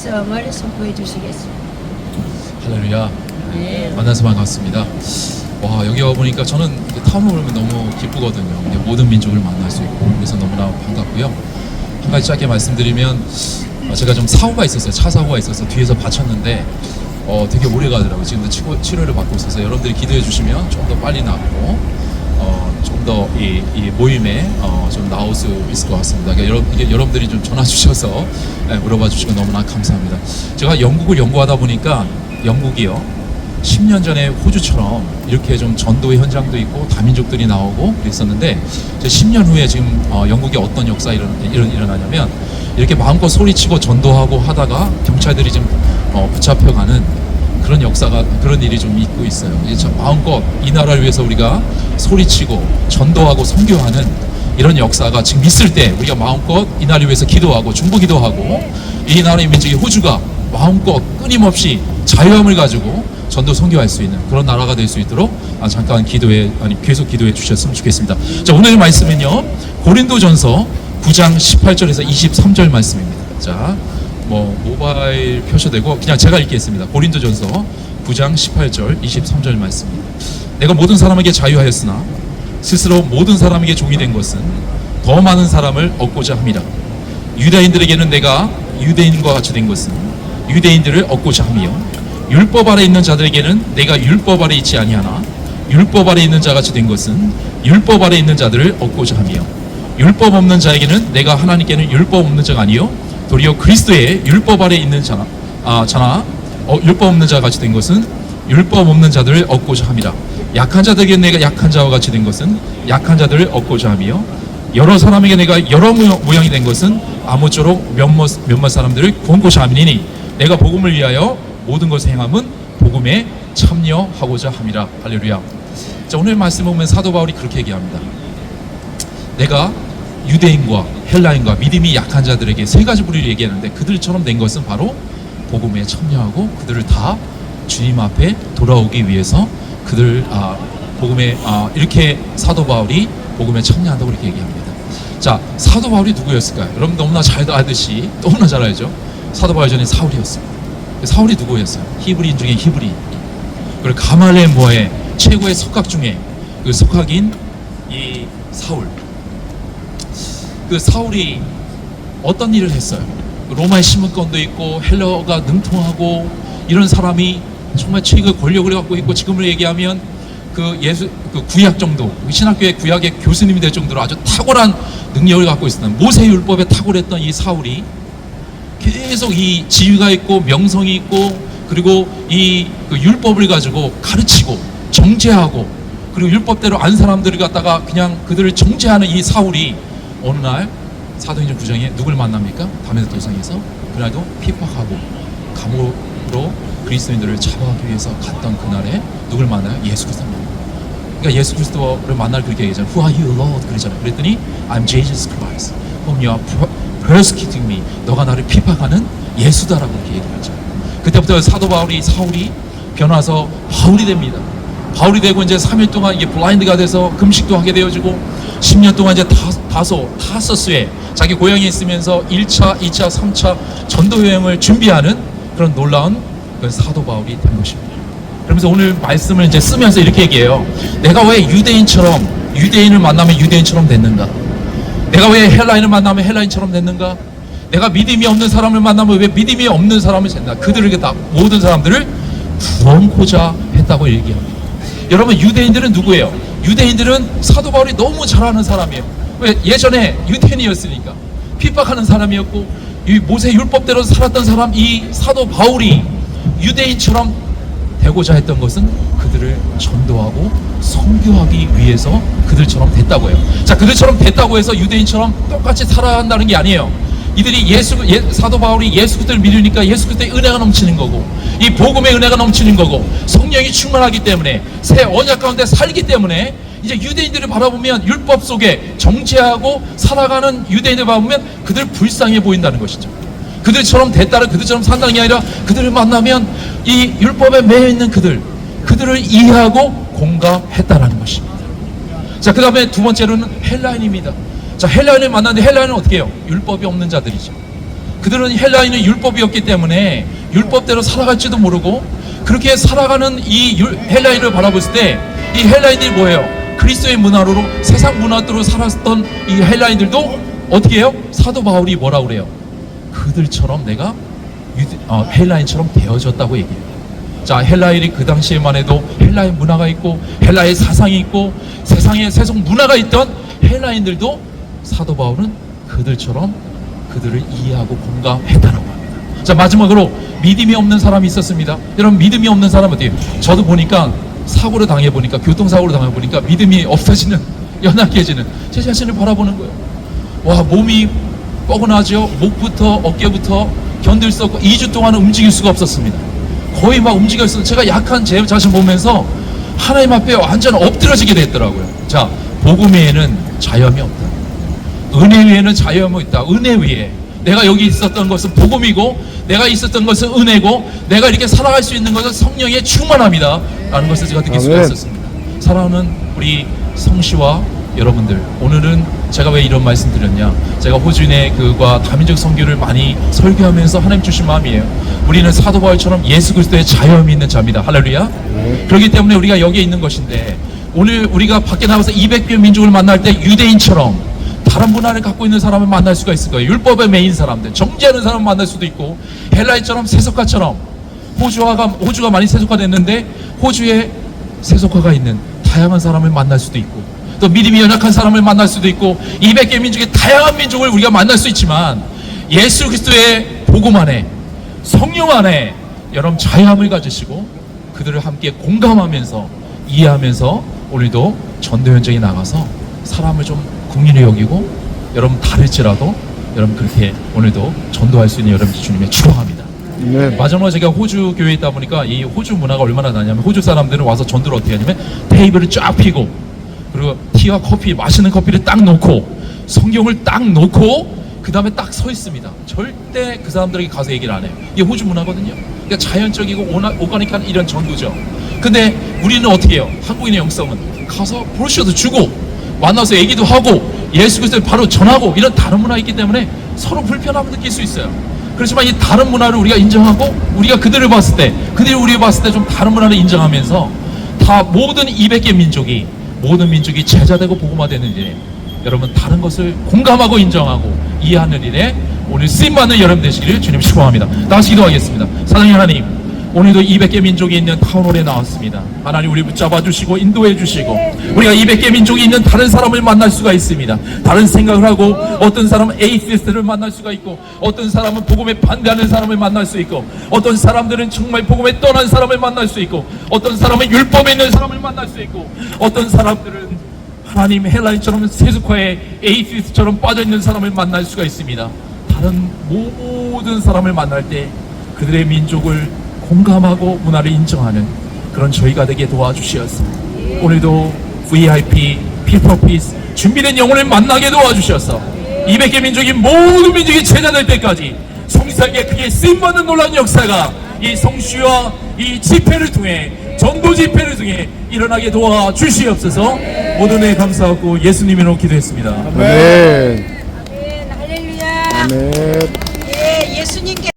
말씀을 선포해 주시겠습니다. 할렐루야. 네. 만나서 반갑습니다. 와, 여기 와보니까 저는 타운홀 오면 너무 기쁘거든요. 모든 민족을 만날 수 있고 그래서 너무나 반갑고요. 한 가지 짧게 말씀드리면 제가 좀 사고가 있었어요. 차 사고가 있어서 뒤에서 받쳤는데 되게 오래 가더라고요. 지금도 치료를 받고 있어서 여러분들이 기도해 주시면 좀 더 빨리 낫고 좀 더 이 모임에 좀 나올 수 있을 것 같습니다. 그러니까 여러분들이 좀 전화 주셔서 물어봐 주시면 너무나 감사합니다. 제가 영국을 연구하다 보니까 영국이요 10년 전에 호주처럼 이렇게 좀 전도의 현장도 있고 다민족들이 나오고 그랬었는데 10년 후에 지금 영국에 어떤 역사 일어나냐면 이렇게 마음껏 소리치고 전도하고 하다가 경찰들이 좀 붙잡혀가는 그런 역사가 그런 일이 좀 있고 있어요. 이제 마음껏 이 나라를 위해서 우리가 소리치고 전도하고 선교하는 이런 역사가 지금 있을 때 우리가 마음껏 이 나라를 위해서 기도하고 중보기도하고 이 나라의 민족이 호주가 마음껏 끊임없이 자유함을 가지고 전도 선교할 수 있는 그런 나라가 될 수 있도록 잠깐 계속 기도해 주셨으면 좋겠습니다. 자, 오늘의 말씀은요 고린도전서 9장 18절에서 23절 말씀입니다. 자, 모바일 펴셔도 되고 그냥 제가 읽겠습니다. 고린도전서 9장 18절 23절 말씀입니다. 내가 모든 사람에게 자유하였으나 스스로 모든 사람에게 종이 된 것은 더 많은 사람을 얻고자 함이라. 유대인들에게는 내가 유대인과 같이 된 것은 유대인들을 얻고자 함이요 율법 아래 있는 자들에게는 내가 율법 아래 있지 아니하나 율법 아래 있는 자같이 된 것은 율법 아래 있는 자들을 얻고자 함이요 율법 없는 자에게는 내가 하나님께는 율법 없는 자가 아니요 도리어 그리스도의 율법 아래 있는 자나 율법 없는 자가 같이 된 것은 율법 없는 자들을 얻고자 함이라. 약한 자들에게 내가 약한 자와 같이 된 것은 약한 자들을 얻고자 함이요 여러 사람에게 내가 여러 모양이 된 것은 아무쪼록 몇몇 사람들을 구원고자 함이니 내가 복음을 위하여 모든 것을 행함은 복음에 참여하고자 함이라. 할렐루야. 자, 오늘 말씀 보면 사도 바울이 그렇게 얘기합니다. 내가 유대인과 헬라인과 믿음이 약한 자들에게 세 가지 부류를 얘기하는데 그들처럼 된 것은 바로 복음에 참여하고 그들을 다 주님 앞에 돌아오기 위해서 그들 복음에 이렇게 사도 바울이 복음에 참여한다고 이렇게 얘기합니다. 자, 사도 바울이 누구였을까요? 여러분 너무나 잘 아듯이 너무나 잘 알죠. 사도 바울 전에 사울이었습니다. 사울이 누구였어요? 히브리인 중에 히브리인. 그리고 가말레모아의 최고의 석학 중에 그 석학인 이 사울. 그 사울이 어떤 일을 했어요? 로마의 신문권도 있고 헬라어가 능통하고 이런 사람이 정말 최고의 권력을 갖고 있고 지금으로 얘기하면 그 구약 정도 신학교의 구약의 교수님이 될 정도로 아주 탁월한 능력을 갖고 있었던 모세 율법에 탁월했던 이 사울이 계속 이 지위가 있고 명성이 있고 그리고 이 그 율법을 가지고 가르치고 정죄하고 그리고 율법대로 안 사람들을 갖다가 그냥 그들을 정죄하는 이 사울이 어느 날 사도행전 9장에 누굴 만납니까? 다메섹 도상에서 그날도 핍박하고 감옥으로 그리스도인들을 잡아가기 위해서 갔던 그날에 누굴 만나요? 예수 그리스도를 만나요. 그러니까 예수 그리스도를 만날 그렇게 얘기하잖아요. Who are you, Lord? 그러잖아요. 그랬더니 I'm Jesus Christ, whom you are persecuting me. 너가 나를 핍박하는 예수다라고 이렇게 얘기하죠. 그때부터 사도 사울이 변화서 바울이 됩니다. 바울이 되고 이제 3일 동안 이게 블라인드가 돼서 금식도 하게 되어지고 10년 동안 이제 타소스에 자기 고향에 있으면서 1차, 2차, 3차 전도 여행을 준비하는 그런 놀라운 그 사도 바울이 된 것입니다. 그러면서 오늘 말씀을 이제 쓰면서 이렇게 얘기해요. 내가 왜 유대인을 만나면 유대인처럼 됐는가? 내가 왜 헬라인을 만나면 헬라인처럼 됐는가? 내가 믿음이 없는 사람을 만나면 왜 믿음이 없는 사람을 됐나? 그들에게 다 모든 사람들을 구원코자 했다고 얘기합니다. 여러분 유대인들은 누구예요? 유대인들은 사도 바울이 너무 잘 아는 사람이에요. 왜? 예전에 유대인이었으니까 핍박하는 사람이었고 이 모세 율법대로 살았던 사람 이 사도 바울이 유대인처럼 되고자 했던 것은 그들을 전도하고 선교하기 위해서 그들처럼 됐다고 해요. 자, 그들처럼 됐다고 해서 유대인처럼 똑같이 살아야 한다는 게 아니에요. 이들이 사도 바울이 예수 그리스도를 믿으니까 예수 그리스도의 은혜가 넘치는 거고 이 복음의 은혜가 넘치는 거고 성령이 충만하기 때문에 새 언약 가운데 살기 때문에 이제 유대인들을 바라보면 율법 속에 정죄하고 살아가는 유대인들을 바라보면 그들 불쌍해 보인다는 것이죠. 그들처럼 됐다는 그들처럼 산다는 게 아니라 그들을 만나면 이 율법에 매여 있는 그들을 이해하고 공감했다라는 것입니다. 자, 그 다음에 두 번째로는 헬라인입니다. 자, 헬라인을 만났는데 헬라인은 어떻게 해요? 율법이 없는 자들이죠. 그들은 헬라인은 율법이었기 때문에 율법대로 살아갈지도 모르고 그렇게 살아가는 이 헬라인을 바라봤을 때 이 헬라인들이 뭐예요? 그리스도의 문화로 세상 문화대로 살았던 이 헬라인들도 어떻게 해요? 사도 바울이 뭐라 그래요? 그들처럼 내가 헬라인처럼 되어졌다고 얘기해요. 자, 헬라인이 그 당시에만 해도 헬라인 문화가 있고 헬라의 사상이 있고 세상에 세속 문화가 있던 헬라인들도 사도 바울은 그들처럼 그들을 이해하고 공감했다라고 합니다. 자, 마지막으로 믿음이 없는 사람이 있었습니다. 여러분, 믿음이 없는 사람은 어때요? 저도 보니까 사고를 당해보니까, 교통사고를 당해보니까 믿음이 없어지는, 연약해지는 제 자신을 바라보는 거예요. 와, 몸이 뻐근하죠. 목부터 어깨부터 견딜 수 없고 2주 동안은 움직일 수가 없었습니다. 거의 막 움직였어요. 제가 약한 제 자신 보면서 하나님 앞에 완전 엎드러지게 됐더라고요. 자, 복음 외에는 자유함이 없다. 은혜 위에는 자유함이 있다. 은혜 위에 내가 여기 있었던 것은 복음이고 내가 있었던 것은 은혜고 내가 이렇게 살아갈 수 있는 것은 성령의 충만함이다 라는 것을 제가 느낄 수가 있었습니다. 사랑하는 우리 성씨와 여러분들, 오늘은 제가 왜 이런 말씀 드렸냐, 제가 호주인의 그과 다민족 선교를 많이 설교하면서 하나님 주신 마음이에요. 우리는 사도 바울처럼 예수 그리스도의 자유함이 있는 자입니다. 할렐루야. 그렇기 때문에 우리가 여기에 있는 것인데, 오늘 우리가 밖에 나가서 200개 민족을 만날 때 유대인처럼 다른 문화를 갖고 있는 사람을 만날 수가 있을 거예요. 율법에 매인 사람들, 정죄하는 사람을 만날 수도 있고, 헬라인처럼 세속화처럼, 호주가 많이 세속화됐는데 호주에 세속화가 있는 다양한 사람을 만날 수도 있고, 또 믿음이 연약한 사람을 만날 수도 있고, 200개 민족의 다양한 민족을 우리가 만날 수 있지만 예수 그리스도의 복음 안에, 성령 안에 여러분 자유함을 가지시고 그들을 함께 공감하면서 이해하면서 오늘도 전도 현장에 나가서 사람을 좀 국민을 여기고, 여러분 다를지라도 여러분 그렇게 오늘도 전도할 수 있는 여러분 주님의 축원합니다. 네. 마지막으로 제가 호주 교회에 있다 보니까 이 호주 문화가 얼마나 나냐면, 호주 사람들은 와서 전도를 어떻게 하냐면 테이블을 쫙 피고, 그리고 티와 커피, 맛있는 커피를 딱 놓고 성경을 딱 놓고 그 다음에 딱 서 있습니다. 절대 그 사람들에게 가서 얘기를 안 해요. 이게 호주 문화거든요. 그러니까 자연적이고 오가닉한 이런 전도죠. 근데 우리는 어떻게 해요? 한국인의 영성은 가서 브로셔도 주고 만나서 얘기도 하고 예수 그리스도를 바로 전하고, 이런 다른 문화가 있기 때문에 서로 불편함을 느낄 수 있어요. 그렇지만 이 다른 문화를 우리가 인정하고, 우리가 그들을 봤을 때, 그들이 우리를 봤을 때 좀 다른 문화를 인정하면서 다 모든 200개 민족이, 모든 민족이 제자되고 복음화되는 일에, 여러분 다른 것을 공감하고 인정하고 이해하는 일에 오늘 쓰임받는 여러분 되시기를 주님 축복합니다. 다시 기도하겠습니다. 사랑의 하나님, 오늘도 200개 민족이 있는 타운홀에 나왔습니다. 하나님, 우리 붙잡아 주시고 인도해 주시고, 우리가 200개 민족이 있는 다른 사람을 만날 수가 있습니다. 다른 생각을 하고, 어떤 사람은 에이시스트를 만날 수가 있고, 어떤 사람은 복음에 반대하는 사람을 만날 수 있고, 어떤 사람들은 정말 복음에 떠난 사람을 만날 수 있고, 어떤 사람은 율법에 있는 사람을 만날 수 있고, 어떤 사람들은 하나님 헬라인처럼 세속화에 에이시스트처럼 빠져있는 사람을 만날 수가 있습니다. 다른 모든 사람을 만날 때 그들의 민족을 공감하고 문화를 인정하는 그런 저희가 되게 도와주시었습니다. 오늘도 VIP, People Peace 준비된 영혼을 만나게 도와주셔서 200개 민족이 모든 민족이 제자될 때까지 성사하게 크게 쓰임받는 놀라운 역사가 이 성수와 이 집회를 통해, 전도 집회를 통해 일어나게 도와주시옵소서. 모든 애 감사하고 예수님으로 기도했습니다. 아멘. 할렐루야. 아멘. 예, 예수님께